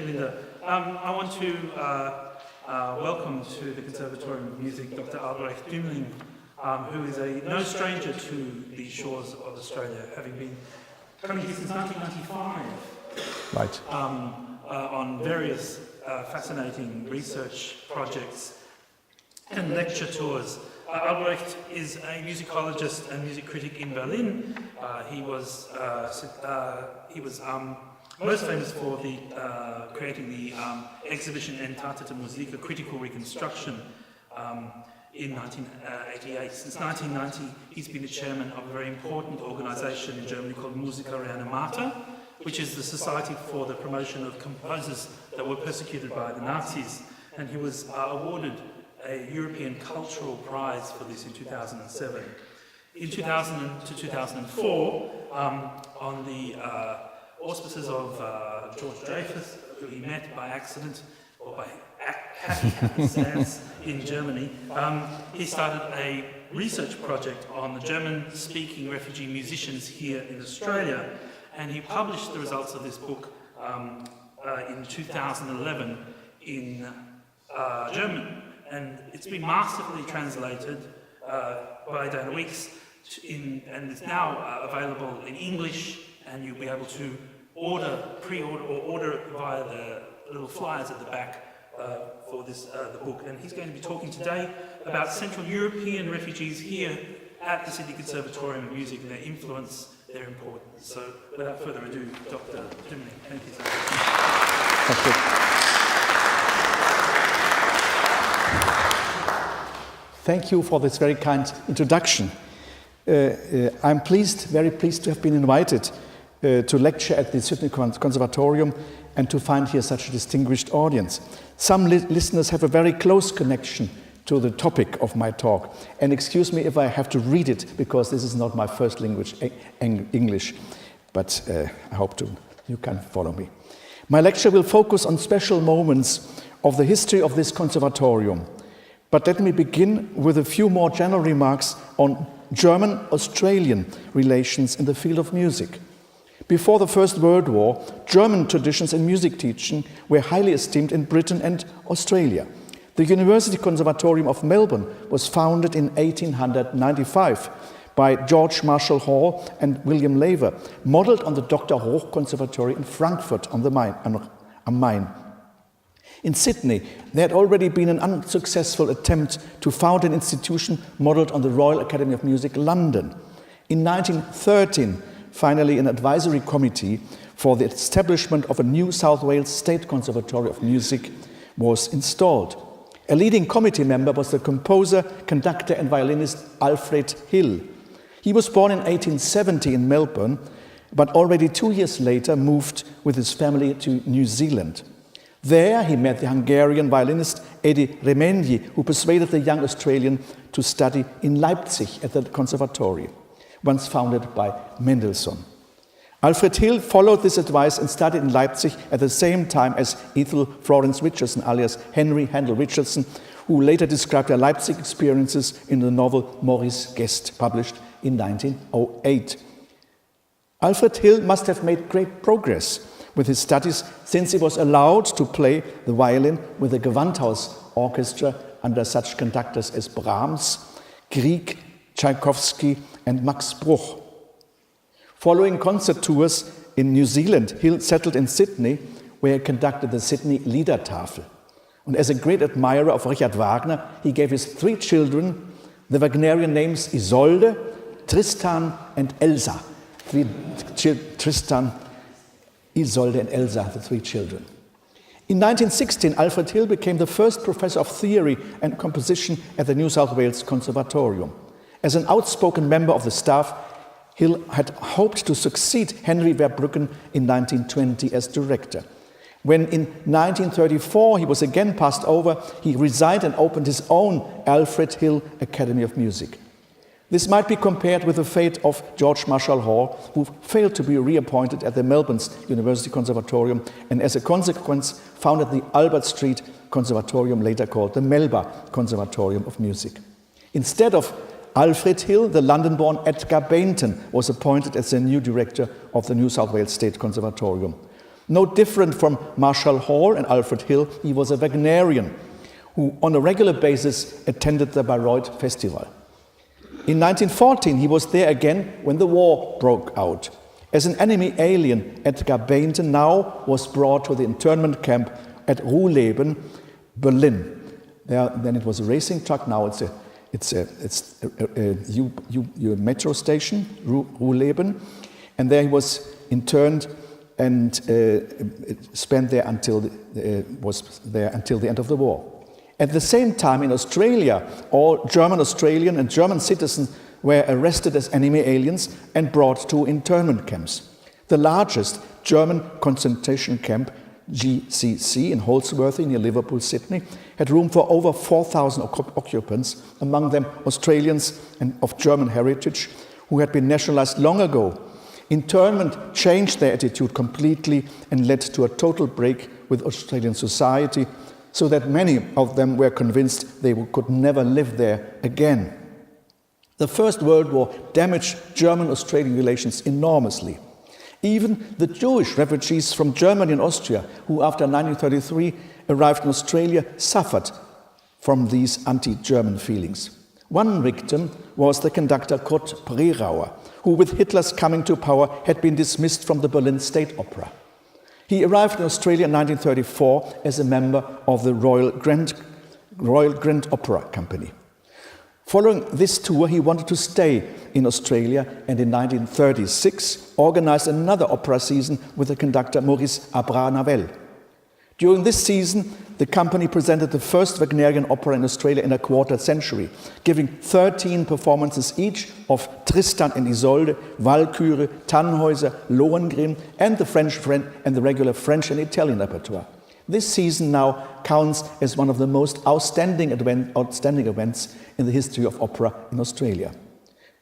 you, Linda. I want to welcome to the Conservatorium of Music Dr. Albrecht Dümling, who is no stranger to the shores of Australia, having been coming here since 1995. Right. On various fascinating research projects and lecture tours. Albrecht is a musicologist and music critic in Berlin. He was most famous for creating the exhibition Entartete Musik, a critical reconstruction, in 1988. Since 1990, he's been the chairman of a very important organisation in Germany called musica reanimata, which is the Society for the Promotion of Composers that were persecuted by the Nazis. And he was awarded a European Cultural Prize for this in 2007. In 2000 to 2004, on the auspices of George Dreyfus, who he met by accident, or by happy happenstance in Germany, he started a research project on the German-speaking refugee musicians here in Australia, and he published the results of this book in 2011 in German. And it's been masterfully translated by Dana Weeks, and it's now available in English, and you'll be able to pre-order or order it via the little flyers at the back for this the book. And he's going to be talking today about Central European refugees here at the Sydney Conservatorium of Music and their influence, their importance. So without further ado, Dr. Dümling, thank you so much. Thank you. Thank you for this very kind introduction. I'm very pleased to have been invited to lecture at the Sydney Conservatorium and to find here such a distinguished audience. Some listeners have a very close connection to the topic of my talk. And excuse me if I have to read it, because this is not my first language, English. But I hope you can follow me. My lecture will focus on special moments of the history of this conservatorium. But let me begin with a few more general remarks on German-Australian relations in the field of music. Before the First World War, German traditions in music teaching were highly esteemed in Britain and Australia. The University Conservatorium of Melbourne was founded in 1895 by George Marshall Hall and William Laver, modelled on the Dr. Hoch Conservatory in Frankfurt am Main. In Sydney, there had already been an unsuccessful attempt to found an institution modelled on the Royal Academy of Music, London. In 1913, finally, an advisory committee for the establishment of a New South Wales State Conservatory of Music was installed. A leading committee member was the composer, conductor and violinist Alfred Hill. He was born in 1870 in Melbourne, but already 2 years later moved with his family to New Zealand. There he met the Hungarian violinist Edi Remenyi, who persuaded the young Australian to study in Leipzig at the conservatory, once founded by Mendelssohn. Alfred Hill followed this advice and studied in Leipzig at the same time as Ethel Florence Richardson, alias Henry Handel Richardson, who later described their Leipzig experiences in the novel Maurice Guest, published in 1908. Alfred Hill must have made great progress with his studies, since he was allowed to play the violin with the Gewandhaus Orchestra under such conductors as Brahms, Grieg, Tchaikovsky and Max Bruch. Following concert tours in New Zealand, Hill settled in Sydney, where he conducted the Sydney Liedertafel. And as a great admirer of Richard Wagner, he gave his 3 children the Wagnerian names Isolde, Tristan and Elsa. Tristan, Isolde and Elsa, the 3 children. In 1916, Alfred Hill became the first professor of theory and composition at the New South Wales Conservatorium. As an outspoken member of the staff, Hill had hoped to succeed Henry Verbruggen in 1920 as director. When in 1934 he was again passed over, he resigned and opened his own Alfred Hill Academy of Music. This might be compared with the fate of George Marshall Hall, who failed to be reappointed at the Melbourne's University Conservatorium and as a consequence founded the Albert Street Conservatorium, later called the Melba Conservatorium of Music. Instead of Alfred Hill, the London-born Edgar Bainton was appointed as the new director of the New South Wales State Conservatorium. No different from Marshall Hall and Alfred Hill, he was a Wagnerian who on a regular basis attended the Bayreuth Festival. In 1914, he was there again when the war broke out. As an enemy alien, Edgar Bainton now was brought to the internment camp at Ruhleben, Berlin. Then it was a racing truck, now it's a metro station, Ruhleben, and there he was interned and spent there until the end of the war. At the same time, in Australia, all German, Australian, and German citizens were arrested as enemy aliens and brought to internment camps. The largest German concentration camp, GCC, in Holsworthy near Liverpool, Sydney, had room for over 4,000 occupants, among them Australians and of German heritage who had been nationalized long ago. Internment changed their attitude completely and led to a total break with Australian society, so that many of them were convinced they could never live there again. The First World War damaged German-Australian relations enormously. Even the Jewish refugees from Germany and Austria, who after 1933 arrived in Australia, suffered from these anti-German feelings. One victim was the conductor Kurt Prerauer, who with Hitler's coming to power had been dismissed from the Berlin State Opera. He arrived in Australia in 1934 as a member of the Royal Grand Opera Company. Following this tour, he wanted to stay in Australia and in 1936 organized another opera season with the conductor Maurice Abravanel. During this season, the company presented the first Wagnerian opera in Australia in a quarter century, giving 13 performances each of Tristan and Isolde, Walküre, Tannhäuser, Lohengrin, and the regular French and Italian repertoire. This season now counts as one of the most outstanding events in the history of opera in Australia.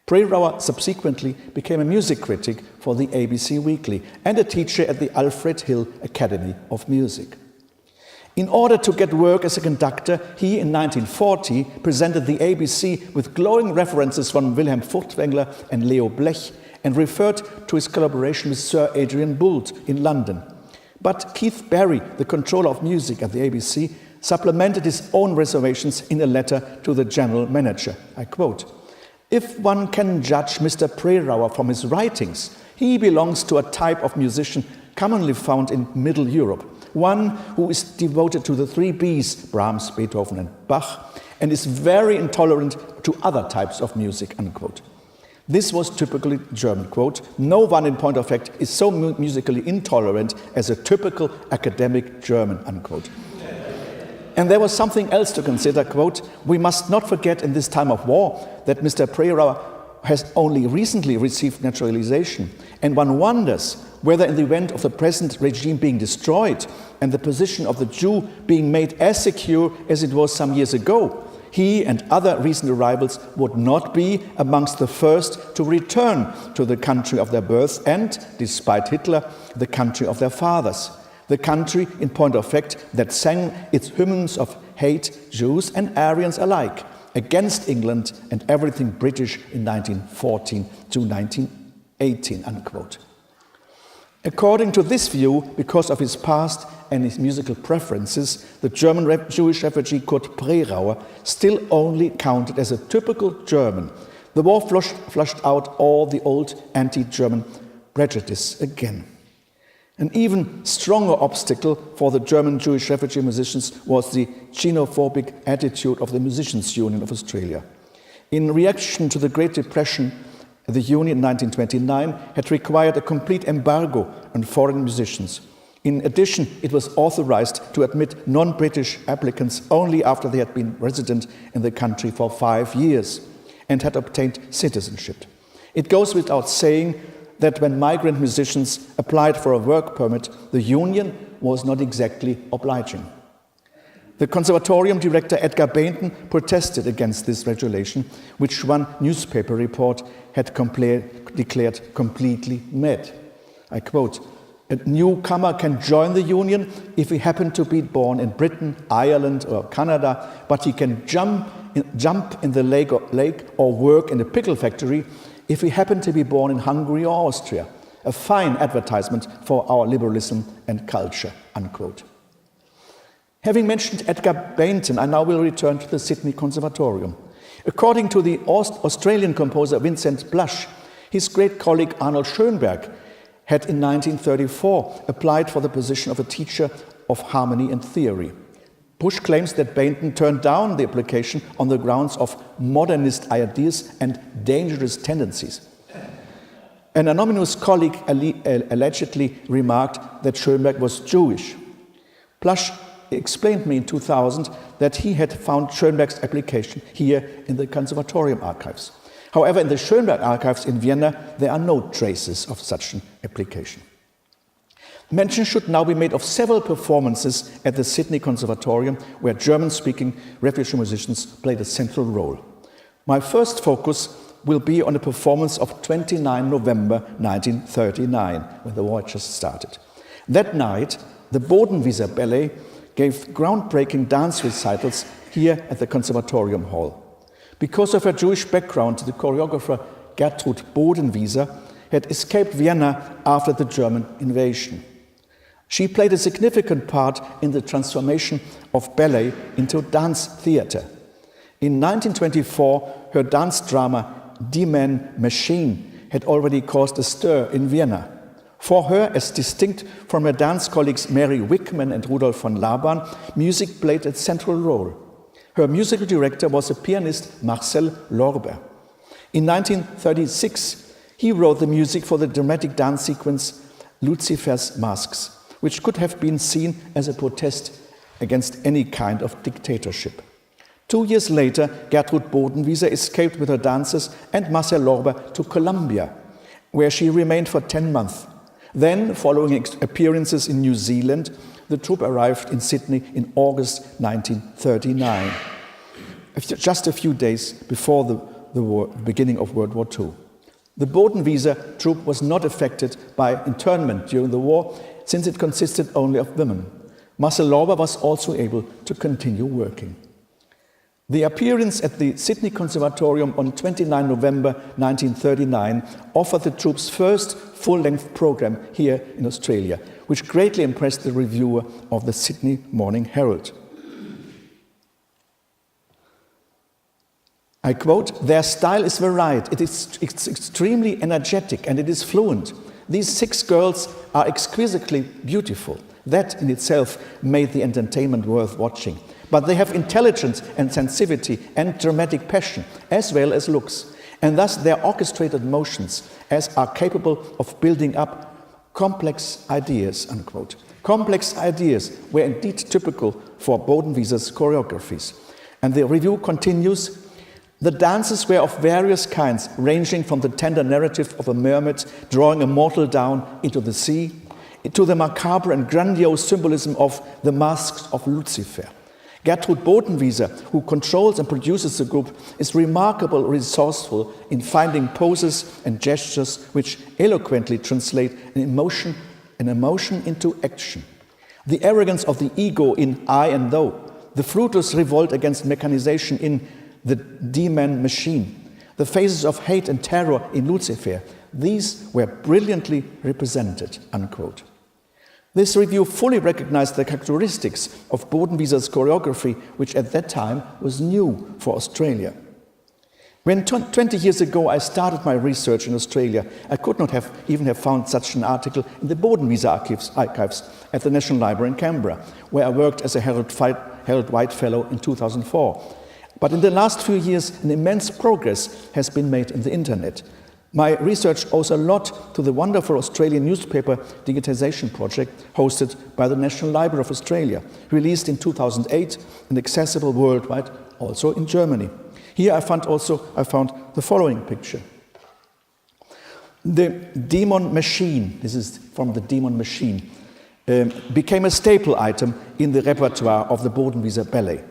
Prerauer subsequently became a music critic for the ABC Weekly and a teacher at the Alfred Hill Academy of Music. In order to get work as a conductor, he in 1940 presented the ABC with glowing references from Wilhelm Furtwängler and Leo Blech and referred to his collaboration with Sir Adrian Boult in London. But Keith Barry, the controller of music at the ABC, supplemented his own reservations in a letter to the general manager. I quote, "If one can judge Mr. Prerauer from his writings, he belongs to a type of musician commonly found in Middle Europe, one who is devoted to the three Bs, Brahms, Beethoven and Bach, and is very intolerant to other types of music," unquote. This was typically German, quote, "No one in point of fact is so musically intolerant as a typical academic German," unquote. And there was something else to consider, quote, "We must not forget in this time of war that Mr. Prerauer has only recently received naturalization, and one wonders whether in the event of the present regime being destroyed and the position of the Jew being made as secure as it was some years ago, he and other recent arrivals would not be amongst the first to return to the country of their birth and, despite Hitler, the country of their fathers. The country, in point of fact, that sang its hymns of hate, Jews and Aryans alike, against England and everything British in 1914 to 1918, unquote. According to this view, because of his past and his musical preferences, the German Jewish refugee Kurt Prerauer still only counted as a typical German. The war flushed out all the old anti-German prejudice again. An even stronger obstacle for the German Jewish refugee musicians was the xenophobic attitude of the Musicians' Union of Australia. In reaction to the Great Depression, the union in 1929 had required a complete embargo on foreign musicians. In addition, it was authorized to admit non-British applicants only after they had been resident in the country for 5 years and had obtained citizenship. It goes without saying that when migrant musicians applied for a work permit, the union was not exactly obliging. The Conservatorium director Edgar Bainton protested against this regulation, which one newspaper report had declared completely mad. I quote, "A newcomer can join the union if he happened to be born in Britain, Ireland or Canada, but he can jump in the lake or work in a pickle factory if he happened to be born in Hungary or Austria. a fine advertisement for our liberalism and culture, unquote. Having mentioned Edgar Bainton, I now will return to the Sydney Conservatorium. According to the Australian composer Vincent Blush, his great colleague Arnold Schoenberg had in 1934 applied for the position of a teacher of harmony and theory. Bush claims that Bainton turned down the application on the grounds of modernist ideas and dangerous tendencies. An anonymous colleague allegedly remarked that Schoenberg was Jewish. Blush explained me in 2000 that he had found Schoenberg's application here in the Conservatorium archives. However, in the Schoenberg archives in Vienna, there are no traces of such an application. Mention should now be made of several performances at the Sydney Conservatorium where German-speaking refugee musicians played a central role. My first focus will be on a performance of 29 November 1939, when the war just started. That night, the Bodenwieser Ballet gave groundbreaking dance recitals here at the Conservatorium Hall. Because of her Jewish background, the choreographer Gertrud Bodenwieser had escaped Vienna after the German invasion. She played a significant part in the transformation of ballet into dance theater. In 1924, her dance drama Die Man Machine had already caused a stir in Vienna. For her, as distinct from her dance colleagues Mary Wickman and Rudolf von Laban, music played a central role. Her musical director was the pianist Marcel Lorber. In 1936, he wrote the music for the dramatic dance sequence Lucifer's Masks, which could have been seen as a protest against any kind of dictatorship. 2 years later, Gertrud Bodenwieser escaped with her dancers and Marcel Lorber to Colombia, where she remained for 10 months. Then, following appearances in New Zealand, the troupe arrived in Sydney in August 1939, just a few days before the beginning of World War II. The Bodenwieser troupe was not affected by internment during the war, since it consisted only of women. Marcel Lorber was also able to continue working. The appearance at the Sydney Conservatorium on 29 November 1939 offered the troupe's first full-length program here in Australia, which greatly impressed the reviewer of the Sydney Morning Herald. I quote, "Their style is varied, it's extremely energetic and it is fluent. These 6 girls are exquisitely beautiful. That in itself made the entertainment worth watching. But they have intelligence and sensitivity and dramatic passion, as well as looks. And thus their orchestrated motions are capable of building up complex ideas," unquote. Complex ideas were indeed typical for Bodenwieser's choreographies. And the review continues, "The dances were of various kinds, ranging from the tender narrative of a mermaid drawing a mortal down into the sea, to the macabre and grandiose symbolism of the masks of Lucifer. Gertrud Bodenwieser, who controls and produces the group, is remarkably resourceful in finding poses and gestures which eloquently translate an emotion into action. The arrogance of the ego in I and thou, the fruitless revolt against mechanization in the Die Man Machine, the phases of hate and terror in Lucifer, these were brilliantly represented," unquote. This review fully recognized the characteristics of Bodenwieser's choreography, which at that time was new for Australia. When 20 years ago I started my research in Australia, I could not even have found such an article in the Bodenwieser archives at the National Library in Canberra, where I worked as a Harold White Fellow in 2004. But in the last few years, an immense progress has been made in the internet. My research owes a lot to the wonderful Australian newspaper digitization project hosted by the National Library of Australia, released in 2008 and accessible worldwide, also in Germany. Here I found the following picture. The Demon Machine, this is from the Demon Machine, became a staple item in the repertoire of the Bodenwieser Ballet.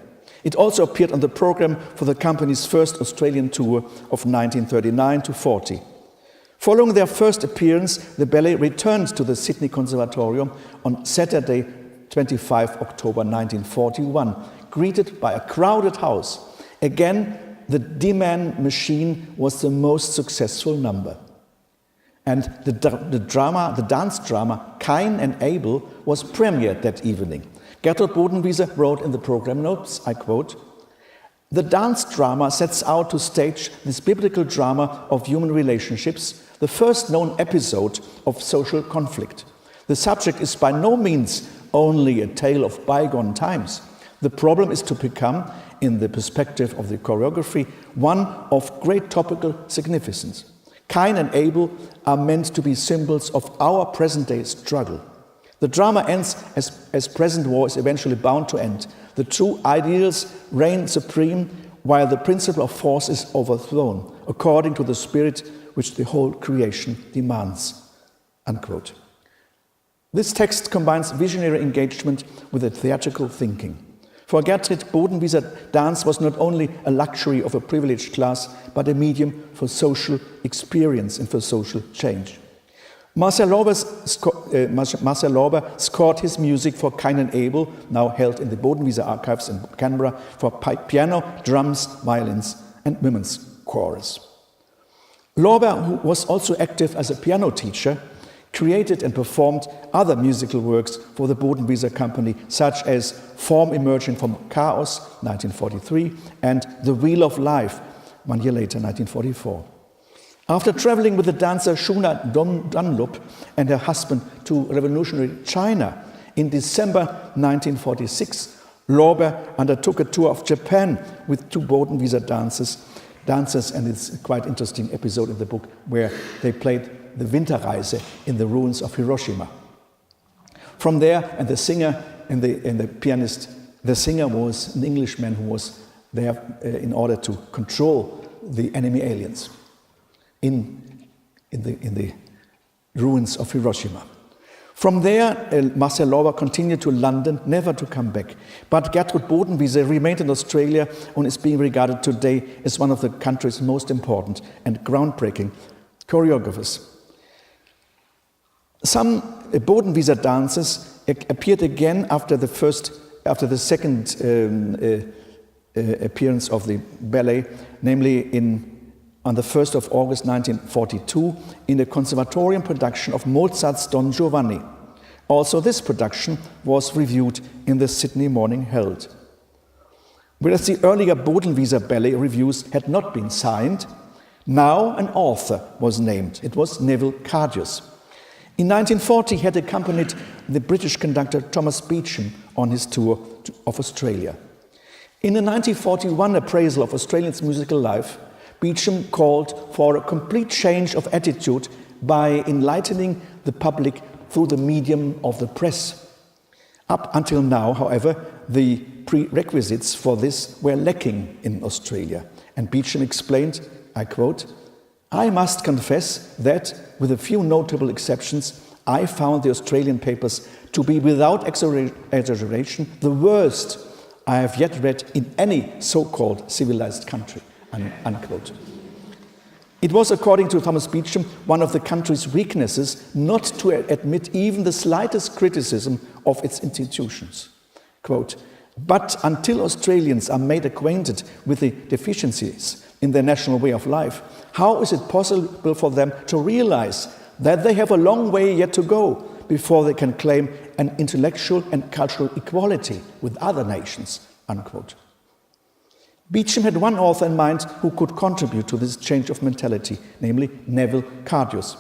It also appeared on the program for the company's first Australian tour of 1939 to 40. Following their first appearance, the ballet returned to the Sydney Conservatorium on Saturday, 25 October 1941, greeted by a crowded house. Again, the Die Man Machine was the most successful number. And the dance drama Cain and Abel was premiered that evening. Gertrud Bodenwieser wrote in the program notes, I quote, "The dance drama sets out to stage this biblical drama of human relationships, the first known episode of social conflict. The subject is by no means only a tale of bygone times. The problem is to become, in the perspective of the choreography, one of great topical significance. Cain and Abel are meant to be symbols of our present-day struggle. The drama ends as present war is eventually bound to end. The true ideals reign supreme while the principle of force is overthrown, according to the spirit which the whole creation demands." Unquote. This text combines visionary engagement with a theatrical thinking. For Gertrud Bodenwieser, dance was not only a luxury of a privileged class, but a medium for social experience and for social change. Marcel Lorber scored his music for Cain and Abel, now held in the Bodenwieser archives in Canberra, for piano, drums, violins, and women's chorus. Lorber, who was also active as a piano teacher, created and performed other musical works for the Bodenwieser Company, such as Form Emerging from Chaos, 1943, and The Wheel of Life, 1 year later, 1944. After traveling with the dancer Shuna Dunlop and her husband to revolutionary China, in December 1946, Lorber undertook a tour of Japan with 2 Bodenwieser dancers, and it's a quite interesting episode in the book where they played the Winterreise in the ruins of Hiroshima. From there, and the singer and the pianist, the singer was an Englishman who was there in order to control the enemy aliens in the ruins of Hiroshima. From there, Marcel Lorber continued to London, never to come back. But Gertrud Bodenwieser remained in Australia and is being regarded today as one of the country's most important and groundbreaking choreographers. Some Bodenwieser dances appeared again after the second appearance of the ballet, namely on the 1st of August 1942 in a Conservatorium production of Mozart's Don Giovanni. Also, this production was reviewed in the Sydney Morning Herald. Whereas the earlier Bodenwieser ballet reviews had not been signed, now an author was named. It was Neville Cardius. In 1940, he had accompanied the British conductor Thomas Beecham on his tour of Australia. In a 1941 appraisal of Australia's musical life, Beecham called for a complete change of attitude by enlightening the public through the medium of the press. Up until now, however, the prerequisites for this were lacking in Australia. And Beecham explained, I quote, "I must confess that, with a few notable exceptions, I found the Australian papers to be, without exaggeration, the worst I have yet read in any so-called civilized country." Unquote. It was, according to Thomas Beecham, one of the country's weaknesses not to admit even the slightest criticism of its institutions. Quote, "But until Australians are made acquainted with the deficiencies in their national way of life, how is it possible for them to realize that they have a long way yet to go before they can claim an intellectual and cultural equality with other nations?" Unquote. Beecham had one author in mind who could contribute to this change of mentality, namely Neville Cardius.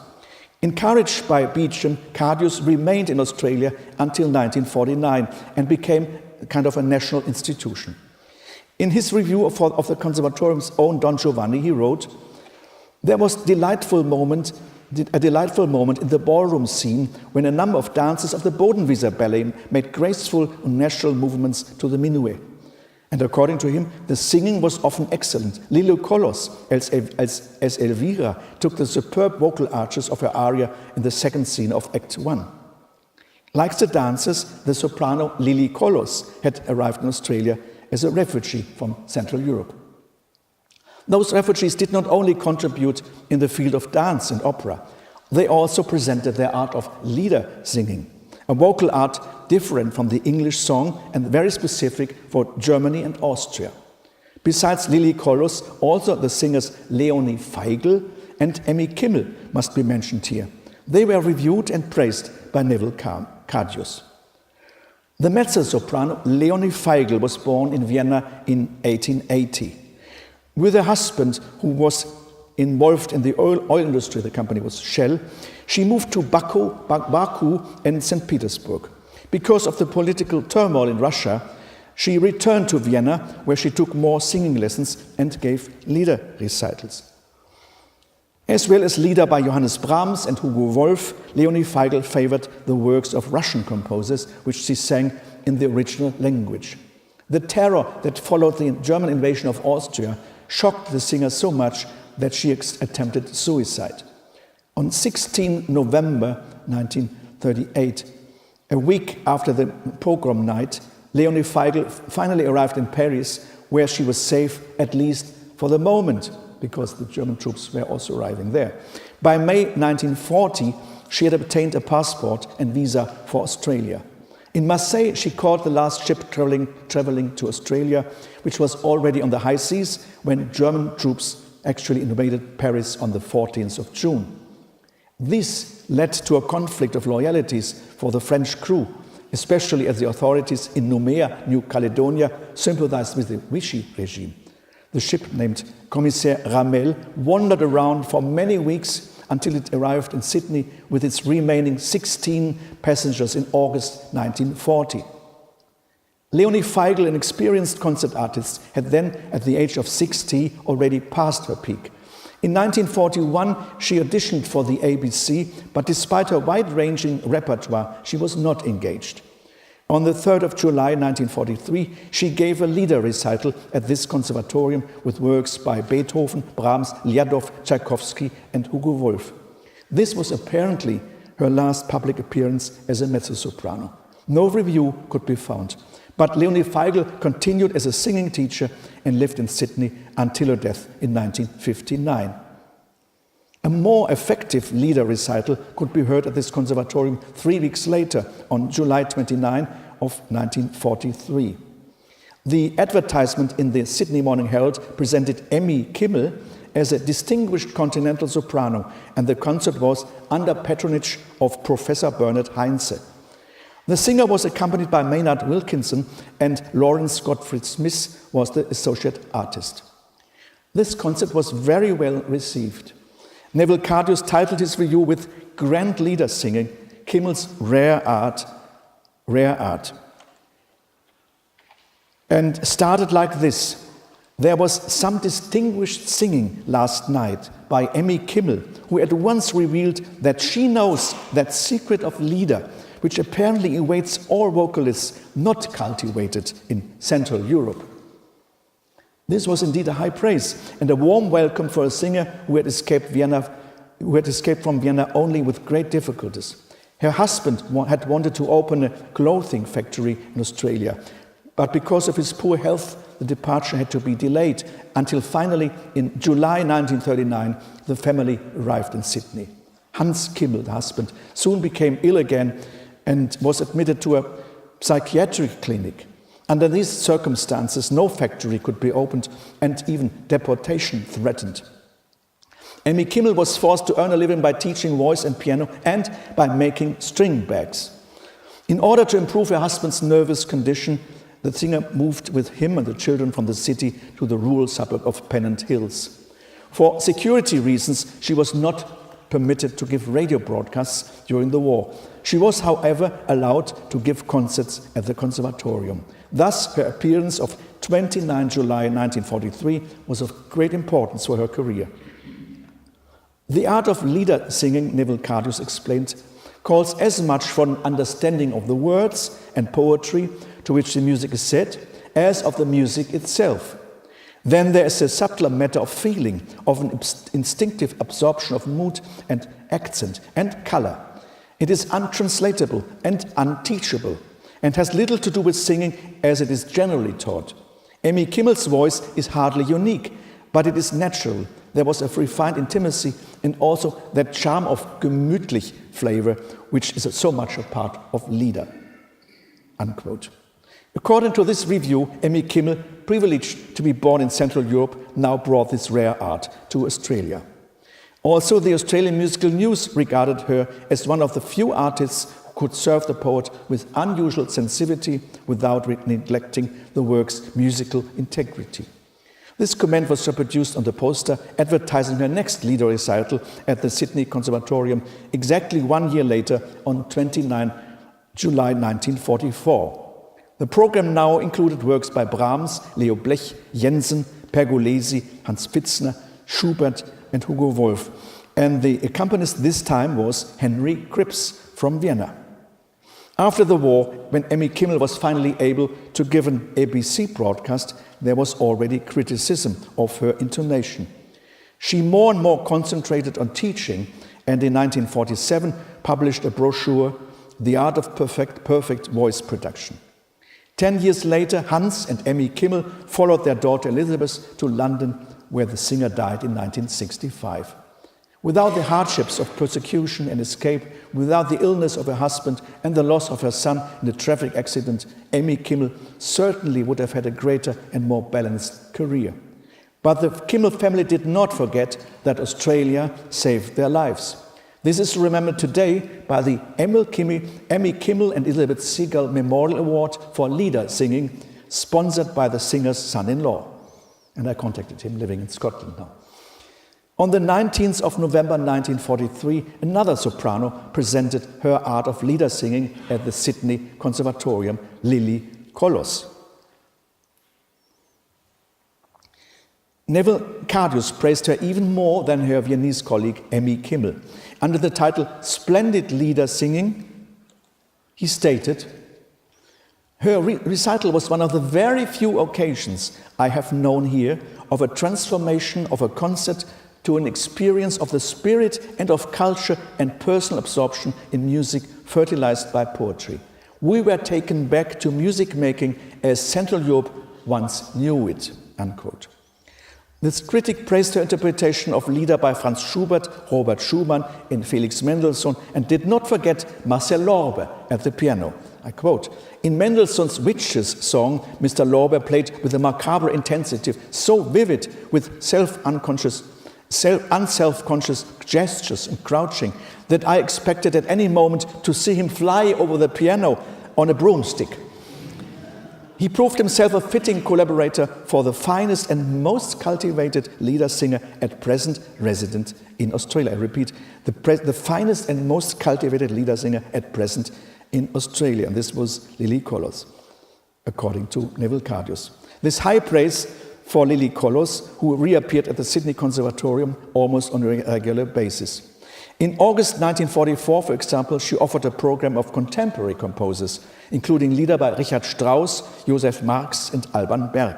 Encouraged by Beecham, Cardius remained in Australia until 1949 and became kind of a national institution. In his review of the Conservatorium's own Don Giovanni, he wrote, "There was a delightful moment in the ballroom scene when a number of dancers of the Bodenwieser ballet made graceful and natural movements to the minuet. And according to him, the singing was often excellent. Lili Kolos, as Elvira, took the superb vocal arches of her aria in the second scene of Act 1. Like the dancers, the soprano Lili Kolos had arrived in Australia as a refugee from Central Europe. Those refugees did not only contribute in the field of dance and opera, they also presented their art of lieder singing, a vocal art different from the English song and very specific for Germany and Austria. Besides Lili Kolos, also the singers Leonie Feigl and Emmy Kimmel must be mentioned here. They were reviewed and praised by Neville Cardius. The mezzo-soprano Leonie Feigl was born in Vienna in 1880. With a husband who was involved in the oil industry, the company was Shell, she moved to Baku and St. Petersburg. Because of the political turmoil in Russia, she returned to Vienna, where she took more singing lessons and gave lieder recitals. As well as lieder by Johannes Brahms and Hugo Wolf, Leonie Feigl favored the works of Russian composers, which she sang in the original language. The terror that followed the German invasion of Austria shocked the singer so much that she attempted suicide. On 16 November 1938, a week after the pogrom night, Leonie Feigl finally arrived in Paris, where she was safe, at least for the moment, because the German troops were also arriving there. By May 1940, she had obtained a passport and visa for Australia. In Marseille, she caught the last ship traveling to Australia, which was already on the high seas when German troops actually invaded Paris on the 14th of June. This led to a conflict of loyalties for the French crew, especially as the authorities in Nouméa, New Caledonia, sympathized with the Vichy regime. The ship, named Commissaire Ramel, wandered around for many weeks until it arrived in Sydney with its remaining 16 passengers in August 1940. Leonie Feigl, an experienced concert artist, had then, at the age of 60, already passed her peak. In 1941, she auditioned for the ABC, but despite her wide-ranging repertoire, she was not engaged. On the 3rd of July 1943, she gave a lieder recital at this conservatorium with works by Beethoven, Brahms, Lyadov, Tchaikovsky, and Hugo Wolf. This was apparently her last public appearance as a mezzo-soprano. No review could be found, but Leonie Feigl continued as a singing teacher and lived in Sydney until her death in 1959. A more effective lieder recital could be heard at this conservatorium 3 weeks later, on July 29 of 1943. The advertisement in the Sydney Morning Herald presented Emmy Kimmel as a distinguished continental soprano, and the concert was under patronage of Professor Bernard Heinze. The singer was accompanied by Maynard Wilkinson, and Lawrence Gottfried Smith was the associate artist. This concert was very well received. Neville Cardius titled his review with "Grand Lieder Singing, Kimmel's Rare Art," and started like this. There was some distinguished singing last night by Emmy Kimmel, who at once revealed that she knows that secret of lieder, which apparently awaits all vocalists not cultivated in Central Europe. This was indeed a high praise and a warm welcome for a singer who had escaped from Vienna only with great difficulties. Her husband had wanted to open a clothing factory in Australia, but because of his poor health, the departure had to be delayed until finally, in July 1939, the family arrived in Sydney. Hans Kimmel, the husband, soon became ill again and was admitted to a psychiatric clinic. Under these circumstances, no factory could be opened, and even deportation threatened. Emmy Kimmel was forced to earn a living by teaching voice and piano and by making string bags. In order to improve her husband's nervous condition, the singer moved with him and the children from the city to the rural suburb of Pennant Hills. For security reasons, she was not permitted to give radio broadcasts during the war. She was, however, allowed to give concerts at the conservatorium. Thus, her appearance of 29 July 1943 was of great importance for her career. The art of lieder singing, Neville Cardius explained, calls as much for an understanding of the words and poetry to which the music is set, as of the music itself. Then there is a subtler matter of feeling, of an instinctive absorption of mood and accent and color. It is untranslatable and unteachable, and has little to do with singing as it is generally taught. Emmy Kimmel's voice is hardly unique, but it is natural. There was a refined intimacy and also that charm of gemütlich flavor, which is so much a part of lieder. Unquote. According to this review, Emmy Kimmel, privileged to be born in Central Europe, now brought this rare art to Australia. Also, the Australian Musical News regarded her as one of the few artists who could serve the poet with unusual sensitivity without neglecting the work's musical integrity. This comment was reproduced on the poster advertising her next Lieder recital at the Sydney Conservatorium exactly 1 year later on 29 July 1944. The program now included works by Brahms, Leo Blech, Jensen, Pergolesi, Hans Pfitzner, Schubert and Hugo Wolf. And the accompanist this time was Henry Cripps from Vienna. After the war, when Emmy Kimmel was finally able to give an ABC broadcast, there was already criticism of her intonation. She more and more concentrated on teaching and in 1947 published a brochure, The Art of Perfect Voice Production. 10 years later, Hans and Emmy Kimmel followed their daughter Elizabeth to London, where the singer died in 1965. Without the hardships of persecution and escape, without the illness of her husband and the loss of her son in a traffic accident, Emmy Kimmel certainly would have had a greater and more balanced career. But the Kimmel family did not forget that Australia saved their lives. This is remembered today by the Emmy Kimmel and Elizabeth Seagull Memorial Award for Lieder Singing, sponsored by the singer's son-in-law. And I contacted him, living in Scotland now. On the 19th of November 1943, another soprano presented her art of lieder singing at the Sydney Conservatorium, Lily Kolos. Neville Cardius praised her even more than her Viennese colleague Emmy Kimmel. Under the title Splendid Lieder Singing, he stated, "Her recital was one of the very few occasions I have known here of a transformation of a concert to an experience of the spirit and of culture and personal absorption in music fertilized by poetry. We were taken back to music making as Central Europe once knew it," unquote. This critic praised her interpretation of Lieder by Franz Schubert, Robert Schumann and Felix Mendelssohn and did not forget Marcel Lorber at the piano. I quote, "In Mendelssohn's Witches song, Mr. Lorber played with a macabre intensity, so vivid with unself-conscious gestures and crouching that I expected at any moment to see him fly over the piano on a broomstick. He proved himself a fitting collaborator for the finest and most cultivated lieder singer at present resident in Australia." I repeat, the finest and most cultivated lieder singer at present in Australia. And this was Lily Kolos, according to Neville Cardius. This high praise for Lily Kolos, who reappeared at the Sydney Conservatorium almost on a regular basis. In August 1944, for example, she offered a program of contemporary composers, including Lieder by Richard Strauss, Joseph Marx and Alban Berg.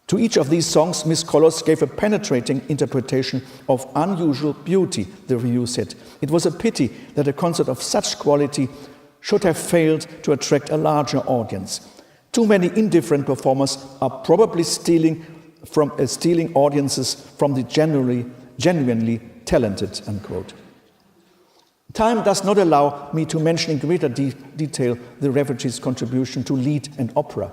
To each of these songs, Miss Kolos gave a penetrating interpretation of unusual beauty, the review said. It was a pity that a concert of such quality should have failed to attract a larger audience. Too many indifferent performers are probably stealing audiences from the genuinely talented, unquote. Time does not allow me to mention in greater detail the refugees' contribution to Lied and opera.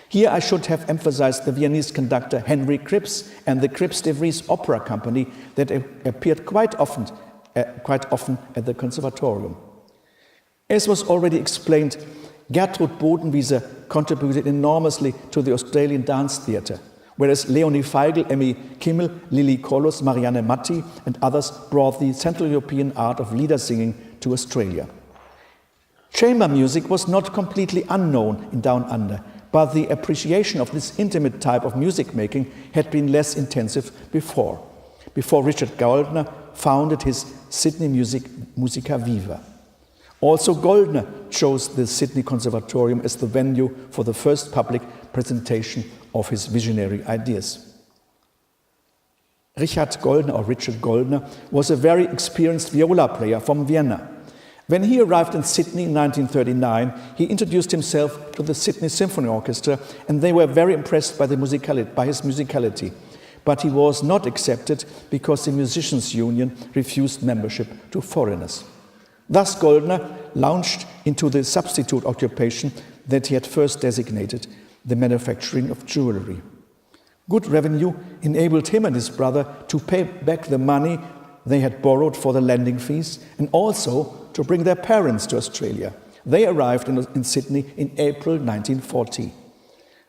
Here I should have emphasized the Viennese conductor Henry Cripps and the Cripps de Vries Opera Company that appeared quite often at the Conservatorium. As was already explained, Gertrud Bodenwieser contributed enormously to the Australian dance theatre, whereas Leonie Feigl, Emmy Kimmel, Lily Kolos, Marianne Matti and others brought the Central European art of lieder singing to Australia. Chamber music was not completely unknown in Down Under, but the appreciation of this intimate type of music making had been less intensive before Richard Goldner founded his Sydney Musica Viva. Also, Goldner chose the Sydney Conservatorium as the venue for the first public presentation of his visionary ideas. Richard Goldner was a very experienced viola player from Vienna. When he arrived in Sydney in 1939, he introduced himself to the Sydney Symphony Orchestra, and they were very impressed by his musicality. But he was not accepted because the Musicians' Union refused membership to foreigners. Thus Goldner launched into the substitute occupation that he had first designated, the manufacturing of jewelry. Good revenue enabled him and his brother to pay back the money they had borrowed for the landing fees and also to bring their parents to Australia. They arrived in Sydney in April 1940.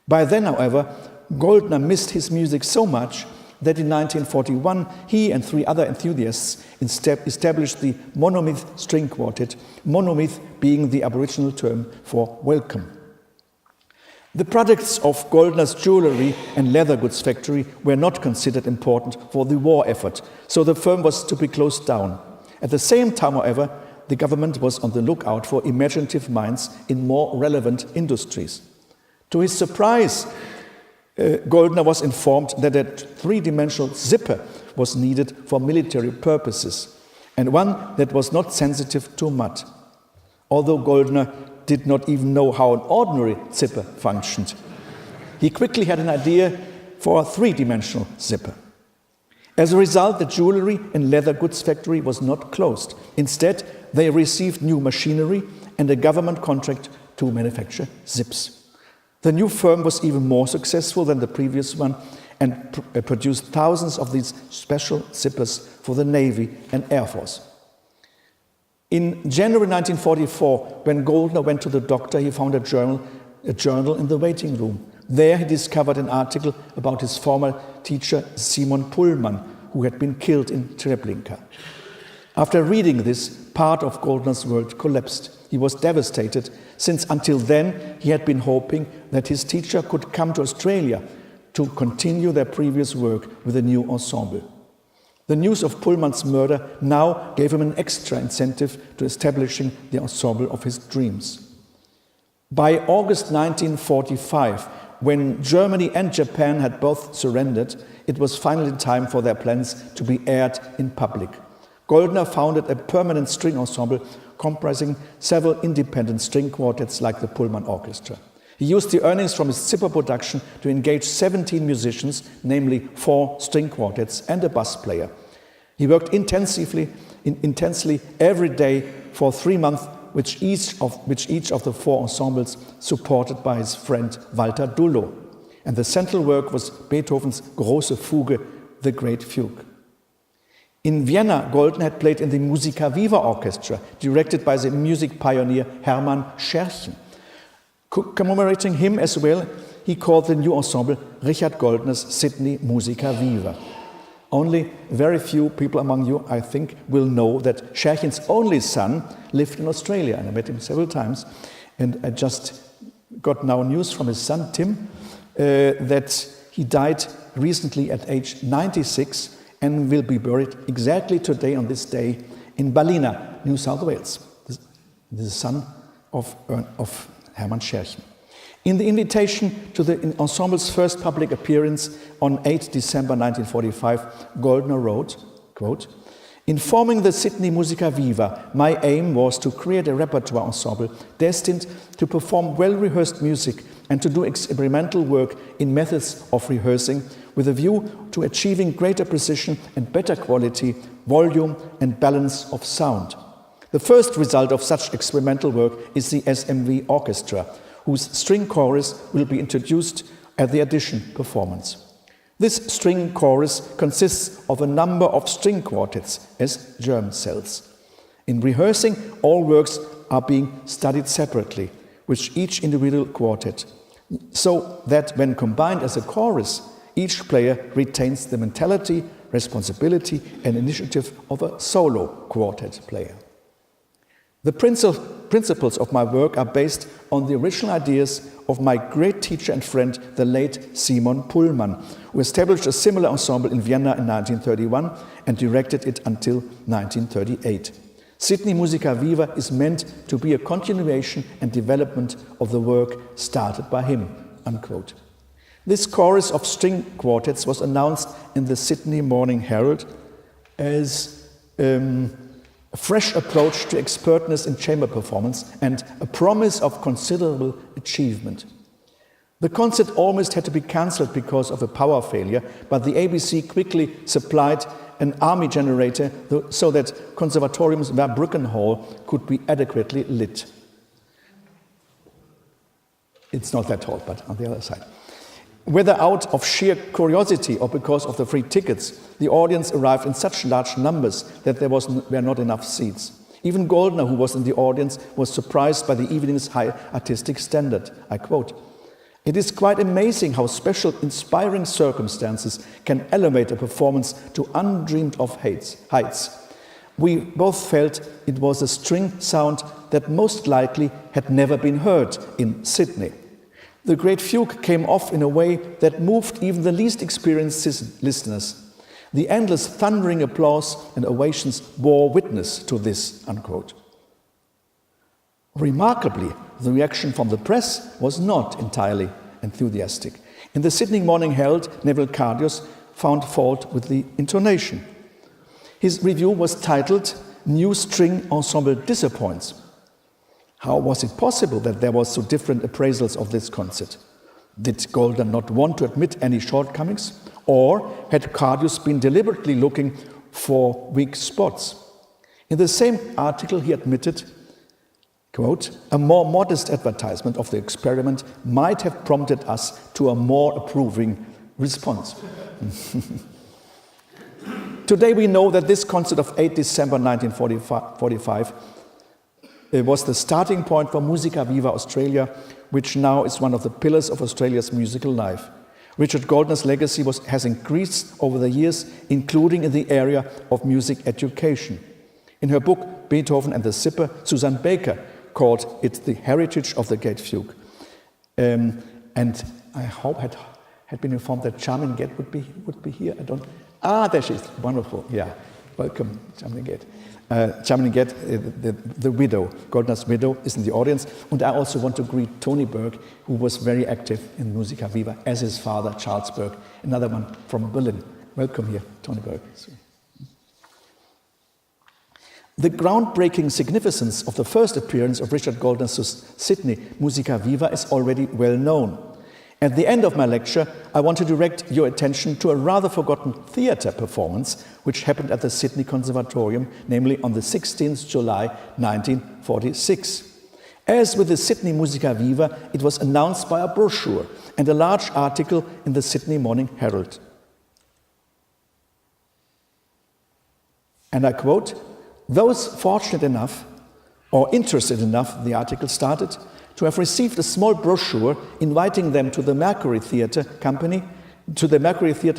By then, however, Goldner missed his music so much that in 1941 he and 3 other enthusiasts established the Monomyth string quartet, Monomyth being the Aboriginal term for welcome. The products of Goldner's jewellery and leather goods factory were not considered important for the war effort, so the firm was to be closed down. At the same time, however, the government was on the lookout for imaginative minds in more relevant industries. To his surprise, Goldner was informed that a 3-dimensional zipper was needed for military purposes, and one that was not sensitive to mud. Although Goldner did not even know how an ordinary zipper functioned, he quickly had an idea for a 3-dimensional zipper. As a result, the jewellery and leather goods factory was not closed. Instead, they received new machinery and a government contract to manufacture zips. The new firm was even more successful than the previous one and produced thousands of these special zippers for the Navy and Air Force. In January 1944, when Goldner went to the doctor, he found a journal in the waiting room. There he discovered an article about his former teacher, Simon Pullman, who had been killed in Treblinka. After reading this, part of Goldner's world collapsed. He was devastated, since until then he had been hoping that his teacher could come to Australia to continue their previous work with a new ensemble. The news of Pullman's murder now gave him an extra incentive to establishing the ensemble of his dreams. By August 1945, when Germany and Japan had both surrendered, it was finally time for their plans to be aired in public. Goldner founded a permanent string ensemble comprising several independent string quartets like the Pullman Orchestra. He used the earnings from his zipper production to engage 17 musicians, namely 4 string quartets and a bass player. He worked intensely every day for 3 months, which each of the 4 ensembles supported by his friend Walter Dullo. And the central work was Beethoven's Große Fuge, the Great Fugue. In Vienna, Goldner had played in the Musica Viva Orchestra, directed by the music pioneer Hermann Scherchen. Commemorating him as well, he called the new ensemble Richard Goldner's Sydney Musica Viva. Only very few people among you, I think, will know that Scherchen's only son lived in Australia, and I met him several times. And I just got now news from his son, Tim, that he died recently at age 96 and will be buried exactly today on this day in Ballina, New South Wales, the son of Hermann Scherchen. In the invitation to the ensemble's first public appearance on 8 December 1945, Goldner wrote, quote, "Informing the Sydney Musica Viva, my aim was to create a repertoire ensemble destined to perform well-rehearsed music and to do experimental work in methods of rehearsing with a view to achieving greater precision and better quality, volume and balance of sound. The first result of such experimental work is the Smv Orchestra, whose string chorus will be introduced at the audition performance. This string chorus consists of a number of string quartets as germ cells. In rehearsing, all works are being studied separately, with each individual quartet, so that when combined as a chorus, each player retains the mentality, responsibility and initiative of a solo quartet player. The principles of my work are based on the original ideas of my great teacher and friend, the late Simon Pullman, who established a similar ensemble in Vienna in 1931 and directed it until 1938. Sydney Musica Viva is meant to be a continuation and development of the work started by him." Unquote. This chorus of string quartets was announced in the Sydney Morning Herald as a fresh approach to expertness in chamber performance and a promise of considerable achievement. The concert almost had to be cancelled because of a power failure, but the ABC quickly supplied an army generator so that Conservatorium's Verbrücken Hall could be adequately lit. It's not that tall, but on the other side. Whether out of sheer curiosity or because of the free tickets, the audience arrived in such large numbers that there were not enough seats. Even Goldner, who was in the audience, was surprised by the evening's high artistic standard. I quote, "It is quite amazing how special, inspiring circumstances can elevate a performance to undreamed of heights. We both felt it was a string sound that most likely had never been heard in Sydney. The great fugue came off in a way that moved even the least experienced listeners. The endless thundering applause and ovations bore witness to this," unquote. Remarkably, the reaction from the press was not entirely enthusiastic. In the Sydney Morning Herald, Neville Cardios found fault with the intonation. His review was titled, "New String Ensemble Disappoints." How was it possible that there were so different appraisals of this concert? Did Goldner not want to admit any shortcomings? Or had Cardius been deliberately looking for weak spots? In the same article, he admitted, quote, "A more modest advertisement of the experiment might have prompted us to a more approving response." Today we know that this concert of 8 December 1945 was the starting point for Musica Viva Australia, which now is one of the pillars of Australia's musical life. Richard Goldner's legacy has increased over the years, including in the area of music education. In her book, Beethoven and the Zipper, Susan Baker called it the heritage of the Great Fugue. And I hope had been informed that Charmin Gett would be here. There she is. Wonderful. Yeah. Welcome, Charmin Gett. Charmin Gett, the widow, Goldner's widow, is in the audience. And I also want to greet Tony Burke, who was very active in Musica Viva, as his father, Charles Burke, another one from Berlin. Welcome here, Tony Burke. The groundbreaking significance of the first appearance of Richard Goldner's Sydney Musica Viva is already well known. At the end of my lecture, I want to direct your attention to a rather forgotten theatre performance which happened at the Sydney Conservatorium, namely on the 16th July 1946. As with the Sydney Musica Viva, it was announced by a brochure and a large article in the Sydney Morning Herald. And I quote, "Those fortunate enough, or interested enough," the article started, "to have received a small brochure inviting them to the Mercury Theatre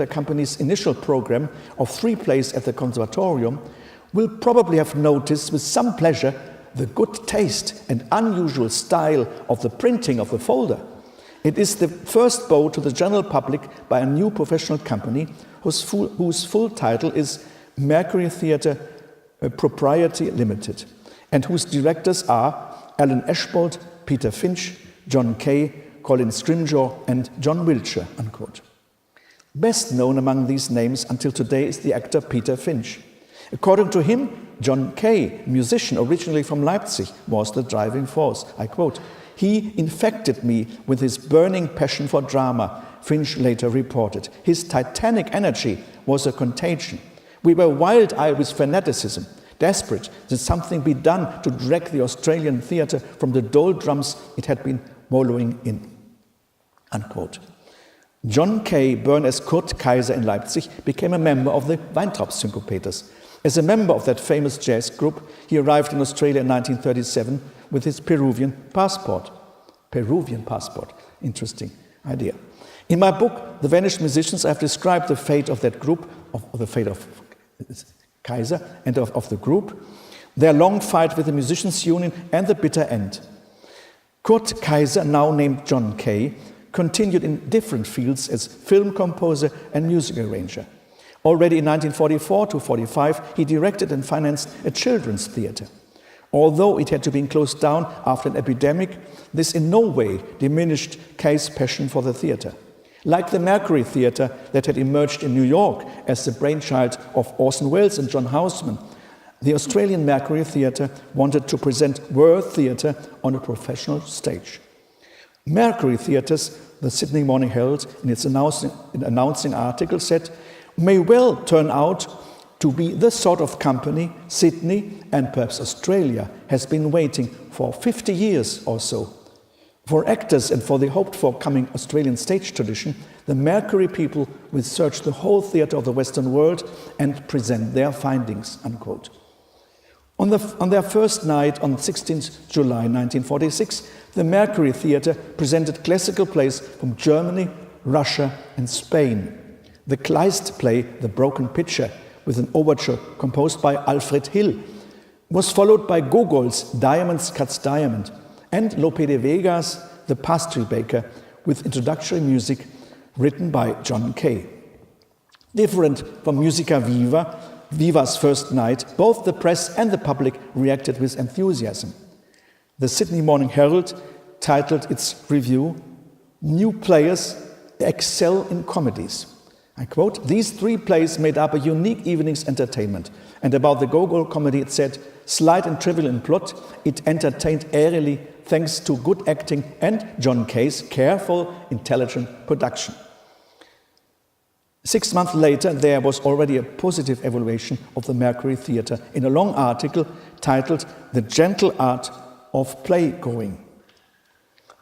Company's initial program of 3 plays at the Conservatorium, will probably have noticed with some pleasure the good taste and unusual style of the printing of the folder. It is the first bow to the general public by a new professional company whose full title is Mercury Theatre Propriety Limited, and whose directors are Alan Ashbold, Peter Finch, John Kay, Colin Scrimgeour, and John Wiltshire," unquote. Best known among these names until today is the actor Peter Finch. According to him, John Kay, musician originally from Leipzig, was the driving force. I quote, "He infected me with his burning passion for drama," Finch later reported. "His titanic energy was a contagion. We were wild-eyed with fanaticism, desperate that something be done to drag the Australian theatre from the doldrums it had been wallowing in," unquote. John Kay, born as Kurt Kaiser in Leipzig, became a member of the Weintraub Syncopators. As a member of that famous jazz group, he arrived in Australia in 1937 with his Peruvian passport. Peruvian passport, interesting idea. In my book, The Vanished Musicians, I have described the fate of that group, the fate of Kaiser and of the group, their long fight with the Musicians' Union and the bitter end. Kurt Kaiser, now named John Kay, continued in different fields as film composer and music arranger. Already in 1944 to 45, he directed and financed a children's theatre. Although it had to be closed down after an epidemic, this in no way diminished Kay's passion for the theatre. Like the Mercury Theatre that had emerged in New York as the brainchild of Orson Welles and John Houseman, the Australian Mercury Theatre wanted to present world theatre on a professional stage. Mercury Theatres, the Sydney Morning Herald, in its announcing article said, "may well turn out to be the sort of company Sydney and perhaps Australia has been waiting for 50 years or so. For actors and for the hoped-for coming Australian stage tradition, The Mercury people will search the whole theatre of the Western world and present their findings, unquote. On their first night on 16th July 1946, the Mercury Theatre presented classical plays from Germany, Russia and Spain. The Kleist play, The Broken Pitcher, with an overture composed by Alfred Hill, was followed by Gogol's Diamonds Cuts Diamond and Lope de Vega's The Pastry Baker, with introductory music written by John Kay. Different from Musica Viva, Viva's first night, both the press and the public reacted with enthusiasm. The Sydney Morning Herald titled its review, "New Players Excel in Comedies." I quote, "These three plays made up a unique evening's entertainment." And about the Gogol comedy it said, "Slight and trivial in plot, it entertained airily thanks to good acting and John Kay's careful, intelligent production." 6 months later, there was already a positive evaluation of the Mercury Theatre in a long article titled "The Gentle Art of Playgoing."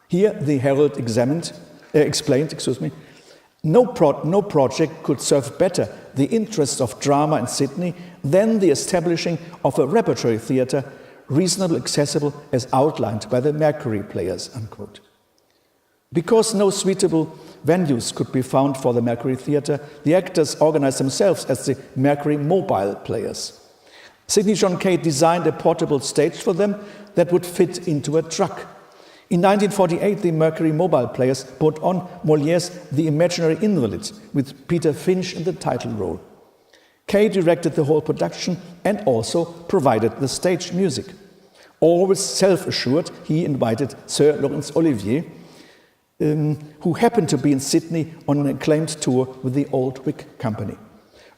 Here, the Herald explained, no project could serve better the interests of drama in Sydney than the establishing of a repertory theatre, reasonably accessible as outlined by the Mercury players, unquote. Because no suitable venues could be found for the Mercury Theatre, the actors organized themselves as the Mercury Mobile Players. Sydney John Kay designed a portable stage for them that would fit into a truck. In 1948, the Mercury Mobile Players put on Molière's The Imaginary Invalid, with Peter Finch in the title role. Kay directed the whole production and also provided the stage music. Always self-assured, he invited Sir Laurence Olivier, who happened to be in Sydney on an acclaimed tour with the Old Vic Company.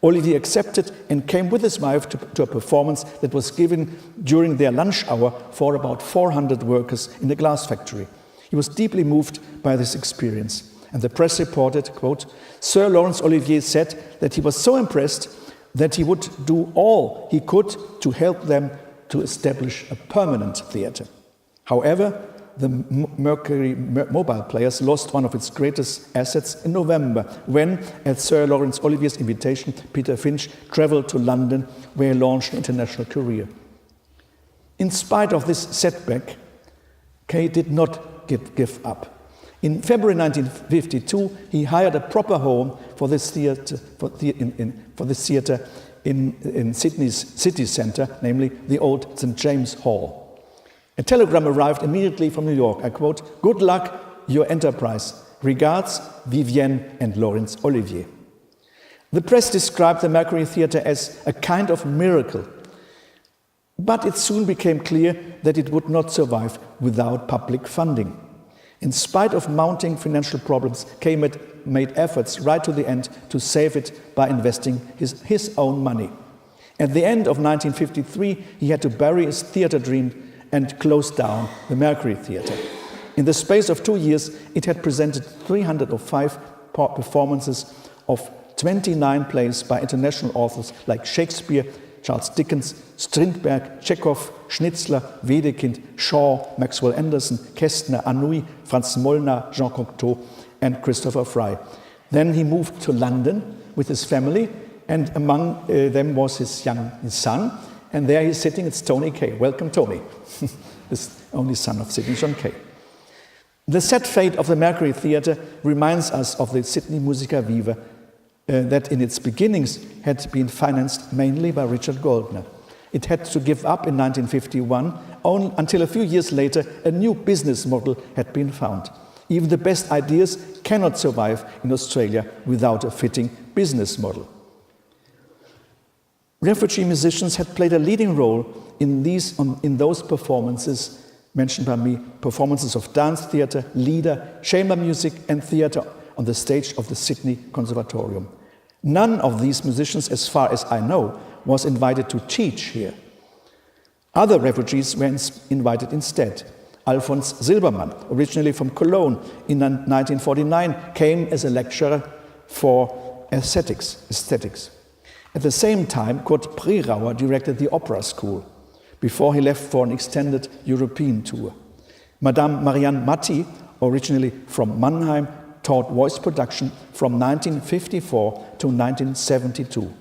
Olivier accepted and came with his wife to a performance that was given during their lunch hour for about 400 workers in a glass factory. He was deeply moved by this experience. And the press reported, quote, "Sir Laurence Olivier said that he was so impressed that he would do all he could to help them to establish a permanent theatre." However, the Mercury Mobile Players lost one of its greatest assets in November, when, at Sir Laurence Olivier's invitation, Peter Finch travelled to London, where he launched an international career. In spite of this setback, Kay did not give up. In February 1952, he hired a proper home for this theatre in Sydney's city centre, namely the old St. James Hall. A telegram arrived immediately from New York. I quote, "Good luck, your enterprise. Regards, Vivienne and Laurence Olivier." The press described the Mercury Theatre as a kind of miracle, but it soon became clear that it would not survive without public funding. In spite of mounting financial problems, Kay made efforts right to the end to save it by investing his own money. At the end of 1953, he had to bury his theatre dream and closed down the Mercury Theatre. In the space of 2 years, it had presented 305 performances of 29 plays by international authors like Shakespeare, Charles Dickens, Strindberg, Chekhov, Schnitzler, Wedekind, Shaw, Maxwell Anderson, Kästner, Anouilh, Franz Molnar, Jean Cocteau, and Christopher Fry. Then he moved to London with his family, and among them was his young son. And there he's sitting, it's Tony Kay. Welcome, Tony, the only son of Sydney John Kay. The sad fate of the Mercury Theatre reminds us of the Sydney Musica Viva that in its beginnings had been financed mainly by Richard Goldner. It had to give up in 1951, until a few years later a new business model had been found. Even the best ideas cannot survive in Australia without a fitting business model. Refugee musicians had played a leading role in those performances mentioned by me, performances of dance theatre, lieder, chamber music and theatre on the stage of the Sydney Conservatorium. None of these musicians, as far as I know, was invited to teach here. Other refugees were invited instead. Alfons Zilberman, originally from Cologne, in 1949 came as a lecturer for aesthetics. At the same time, Kurt Prerauer directed the opera school before he left for an extended European tour. Madame Marianne Matti, originally from Mannheim, taught voice production from 1954 to 1972.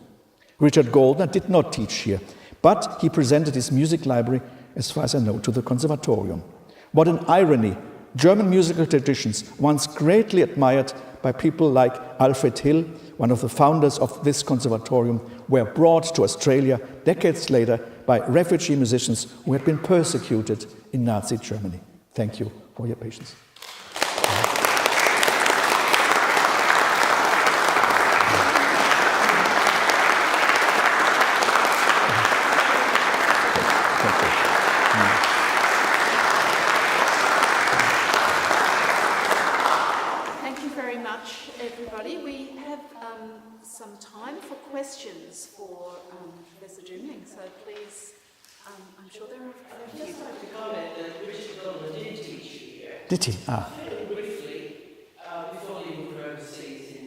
Richard Goldner did not teach here, but he presented his music library, as far as I know, to the Conservatorium. What an irony! German musical traditions, once greatly admired by people like Alfred Hill, one of the founders of this conservatorium, were brought to Australia decades later by refugee musicians who had been persecuted in Nazi Germany. Thank you for your patience. Thank you very much, everybody. We have some time for questions for Professor Dümling, so please, I'm sure there are a few. To comment that Richard Goldner did teach you here. Did he? Very briefly, before leaving for overseas in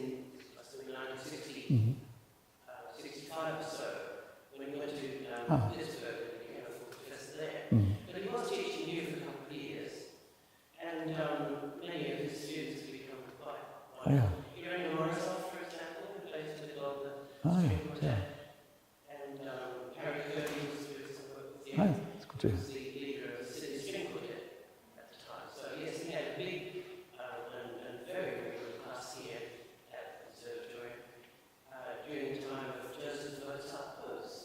1960, 65 or so, when he went to Pittsburgh and became a full professor there. But he was teaching you for a couple of years, and many of his students have become quite well. Irene Morozov, for example, who plays with Goldner, string quartet, and Harry Kirby was doing some work with him. That's good to hear. Was the leader of the Sydney String Quartet at the time. So yes, he had a big and very, very good class here at the Conservatorium during the time of Joseph Mozart Post.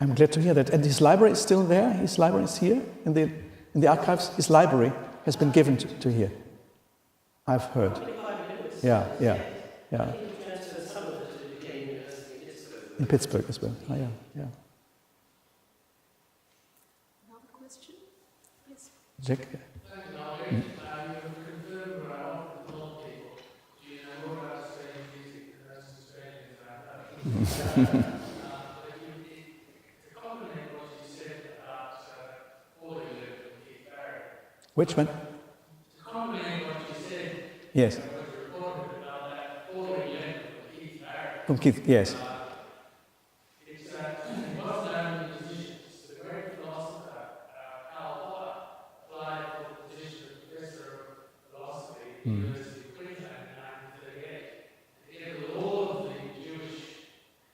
I'm glad to hear that. And his library is still there? His library is here in the archives? His library has been given to here. I've heard. Yeah. He transferred some of it to the Ukraine University in Pittsburgh. In Pittsburgh as well. Yeah. Another question? Yes. Jack? Thank you, Albrecht. You confirmed what I often told people. Do you know more about Australian music than most Australians I know? To complement what you said about Falling Left and Keith Barrett. Which one? To complement what you said, Yes. what you reported about that Falling Left from Keith Barrett. From Keith, yes. It's it wasn't only musicians. The great philosopher Karl Popper applied for the position of professor of philosophy at the University of Queensland in 1938. Together with all of the Jewish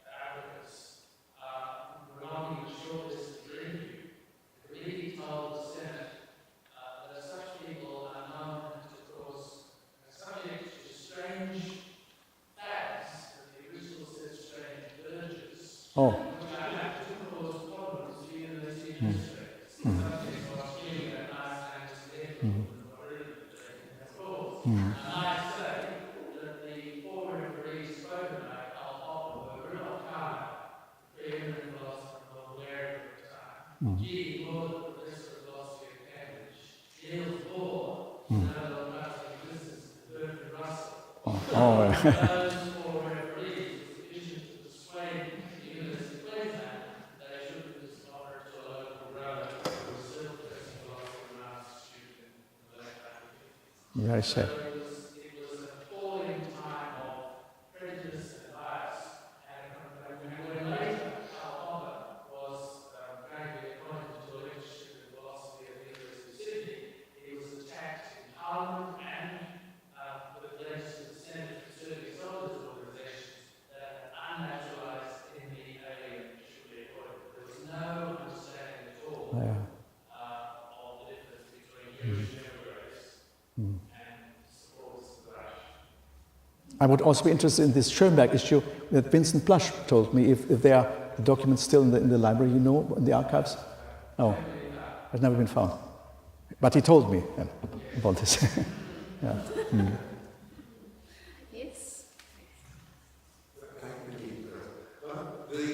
advocates, belonging to the short list for interview, the committee told the Senate that such people are known to cause subject to strange fads, that the original said strange urges. Oh. Which I have to cause problems for university administrators. Subjects was feeling that nice and stable and what really has caused. And I say that the four referees spoken by Karl Popper were Rudolf Carnap, preeminent philosopher and Bulgarian at the time, G. Lord, professor of philosophy at Cambridge, Niels Bohr, Nobel Prize in Business, and Bertrand Russell. Those four referees were sufficient to persuade the University of Queensland that they should be offered to a local brother who was still professor of philosophy and master's student in the late 1950s. Very sad. So it was an appalling time of prejudice and bias. And when later Karl Popper was frankly appointed to a lectureship in philosophy at the University of Sydney, he was attacked in Parliament and with letters to the Senate for serving soldiers organisations that unnaturalised in the alien should be appointed. There was no understanding at all of the difference between Jewish immigrants and supporters of the Reich. I would also be interested in this Schoenberg issue that Vincent Blush told me, if there are the documents still in the library, you know, in the archives? No, has never been found. But he told me about this. Yeah. Yes. Thank you. The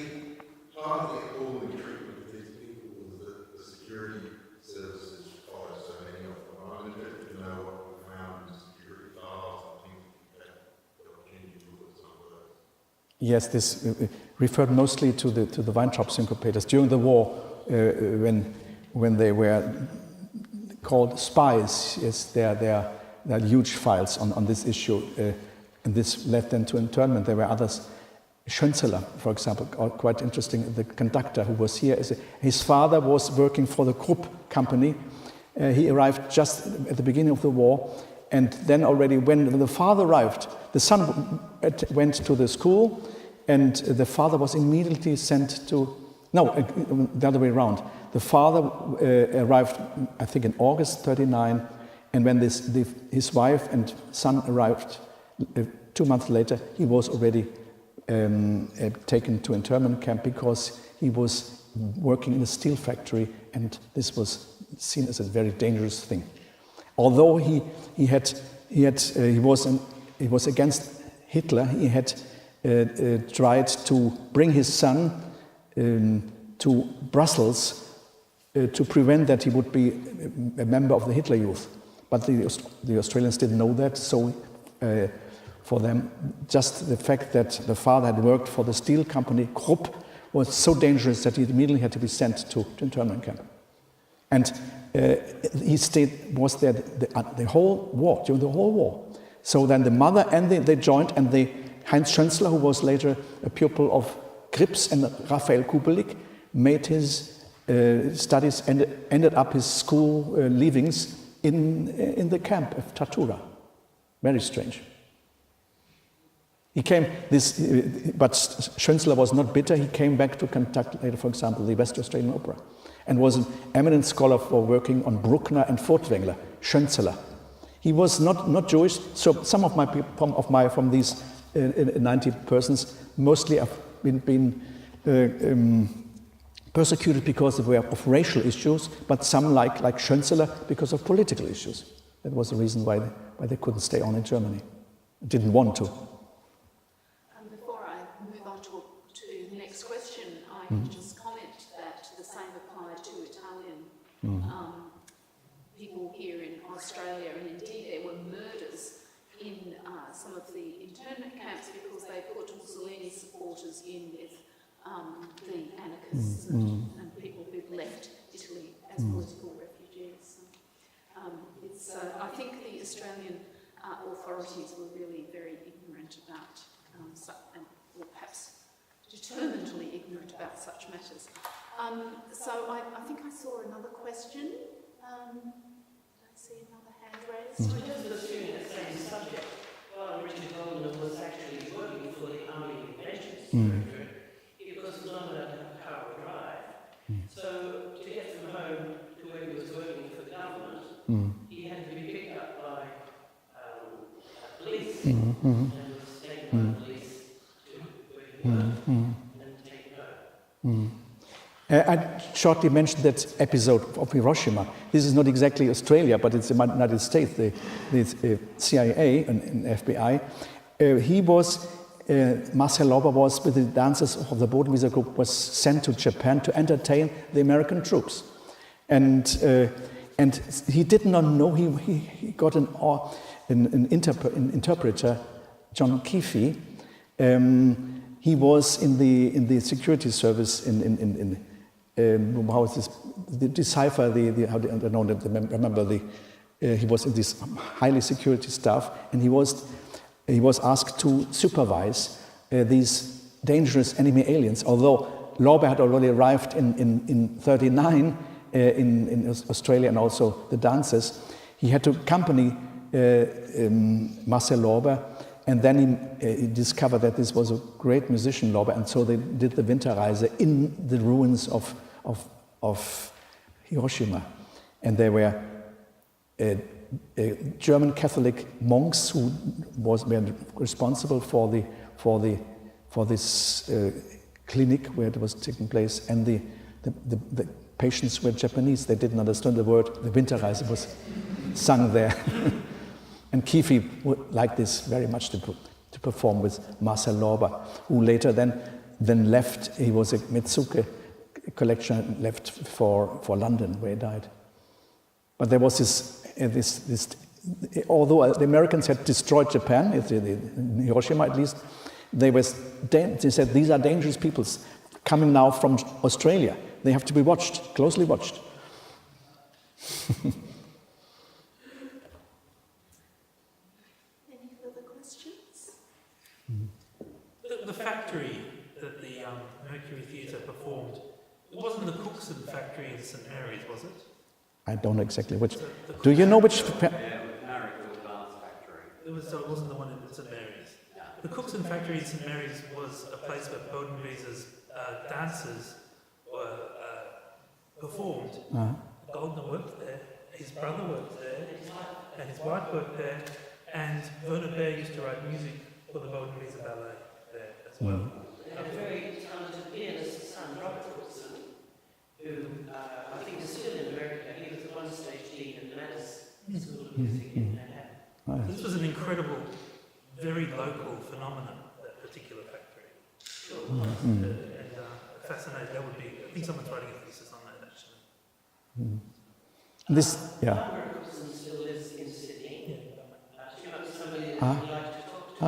part of the appalling treatment of these people was that the security services followed so many of them. I'm interested to know what we found in the security files. I think that the opportunity to look at some of those. Yes, this referred mostly to the Weintraub syncopators during the war, when they were called spies. Yes, there are huge files on this issue, and this led then to internment. There were others. Schönzeller, for example, quite interesting. The conductor who was here, his father was working for the Krupp company. He arrived just at the beginning of the war, And then already when the father arrived, the son went to the school, and the father was immediately sent to, the other way around. The father arrived, I think, in August 39, and when his wife and son arrived 2 months later, he was already taken to internment camp because he was working in a steel factory, and this was seen as a very dangerous thing. Although he was against Hitler, he had tried to bring his son to Brussels to prevent that he would be a member of the Hitler Youth. But the Australians didn't know that, so for them, just the fact that the father had worked for the steel company Krupp was so dangerous that he immediately had to be sent to internment camp. And he was there the whole war, during the whole war. So then the mother and they joined, and Heinz Schönzler, who was later a pupil of Krips and Raphael Kubelik, made his studies and ended up his school leavings in the camp of Tatura. Very strange. But Schönzler was not bitter. He came back to conduct later, for example, the West Australian Opera, and was an eminent scholar for working on Bruckner and Furtwängler, Schönzler. He was not Jewish, so some of from these 90 persons mostly have been persecuted because of racial issues, but some like Schönzler because of political issues. That was the reason why they couldn't stay on in Germany, didn't want to. Before I move on to the next question, I can just comment that the same applied to Italian people here in Australia, and indeed there were murders in some of the internment camps because they put Mussolini supporters in with the anarchists and people who'd left Italy as political refugees. I think the Australian authorities were really very ignorant about, or perhaps determinedly ignorant about such matters. So I think I saw another question. I see another hand raised. Just pursuing that same subject, while Richard Goldman was actually working for the Army Inventions Directorate, it was not a car or drive. So to get from home to where he was working for the government, he had to be picked up by police and was taken by police to where he worked and taken home. I shortly mentioned that episode of Hiroshima. This is not exactly Australia, but it's the United States, the CIA and FBI. Marcel Lauber was with the dancers of the Bodenwieser group, was sent to Japan to entertain the American troops. And he did not know, he got an interpreter, John Keefe. He was in the security service how is this? The decipher he was in this highly security staff, and he was asked to supervise these dangerous enemy aliens. Although Lauber had already arrived in 39 in Australia, and also the dancers, he had to accompany Marcel Lauber. And then he discovered that this was a great musician, Lauber, and so they did the Winterreise in the ruins of Hiroshima. And there were German Catholic monks who were responsible for this clinic where it was taking place, and the patients were Japanese. They didn't understand the word. The Winterreise was sung there. And Keefe would like this very much to perform with Marcel Lauber, who later then left. He was a Metsuke collection, left for London, where he died. But there was this although the Americans had destroyed Japan, in Hiroshima at least, they said these are dangerous peoples coming now from Australia. They have to be watched, closely watched. The factory that the Mercury Theatre performed, it wasn't the Cookson factory in St Mary's, was it? I don't know exactly which. Do you know which? Yeah, with Marrickville So it wasn't the one in St Mary's. The Cookson Factory in St Mary's was a place where Bodenwieser's dancers were performed. Goldner worked there, his brother worked there, and his wife worked there, and Werner Behr used to write music for the Bodenwieser Ballet there as well. They had a very talented pianist son, Robert Cookson, who I think is still in America. He was the one-stage dean at the Madison School of Music in Manhattan. This was an incredible, very local phenomenon, that particular factory. And fascinating. That would be, I think someone's writing a thesis on that actually. Albrecht Cookson still lives in Sydney. She might be somebody that you'd like to talk to.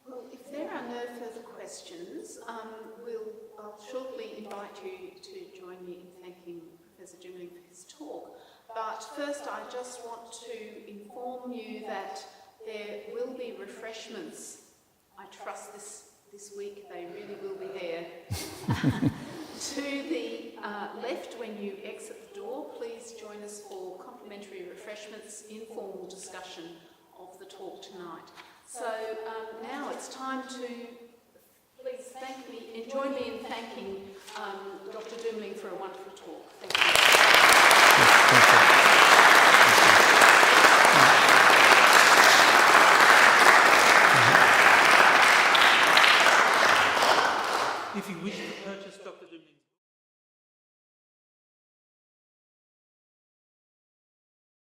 Well, if there are no further questions, I'll shortly invite you to join me in thanking Professor Dümling for his talk. But first, I just want to inform you that there will be refreshments. I trust this week they really will be there. To the left, when you exit the door, please join us for complimentary refreshments, informal discussion of the talk tonight. So now it's time to please join me in thanking Dr. Dümling for a wonderful talk. Thank you.